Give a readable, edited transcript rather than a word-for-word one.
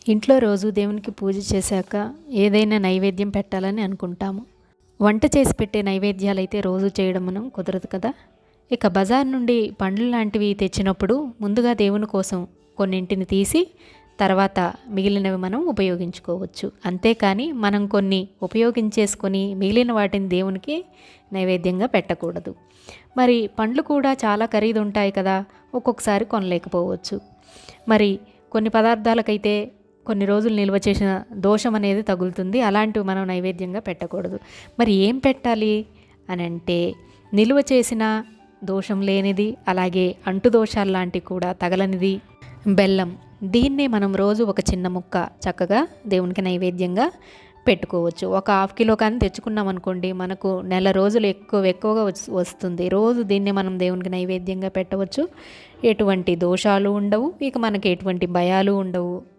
ఇంట్లో రోజు దేవునికి పూజ చేశాక ఏదైనా నైవేద్యం పెట్టాలని అనుకుంటాము. వంట చేసి పెట్టే నైవేద్యాలైతే రోజు చేయడం మనం కుదరదు కదా! ఇక బజార్ నుండి పండ్లు లాంటివి తెచ్చినప్పుడు ముందుగా దేవుని కోసం కొన్నింటిని తీసి తర్వాత మిగిలినవి మనం ఉపయోగించుకోవచ్చు. అంతేకాని మనం కొన్ని ఉపయోగించేసుకొని మిగిలిన వాటిని దేవునికి నైవేద్యంగా పెట్టకూడదు. మరి పండ్లు కూడా చాలా ఖరీదు ఉంటాయి కదా! ఒక్కొక్కసారి కొనలేకపోవచ్చు. మరి కొన్ని పదార్థాలకైతే కొన్ని రోజులు నిల్వ చేసిన దోషం అనేది తగులుతుంది. అలాంటివి మనం నైవేద్యంగా పెట్టకూడదు. మరి ఏం పెట్టాలి అని అంటే, నిల్వ చేసిన దోషం లేనిది, అలాగే అంటు దోషాలు లాంటివి కూడా తగలనిది బెల్లం. దీన్నే మనం రోజు ఒక చిన్న ముక్క చక్కగా దేవునికి నైవేద్యంగా పెట్టుకోవచ్చు. ఒక హాఫ్ కిలో కానీ తెచ్చుకున్నాం అనుకోండి, మనకు నెల రోజులు ఎక్కువగా వస్తుంది. రోజు దీన్నే మనం దేవునికి నైవేద్యంగా పెట్టవచ్చు. ఎటువంటి దోషాలు ఉండవు. ఇక మనకి ఎటువంటి భయాలు ఉండవు.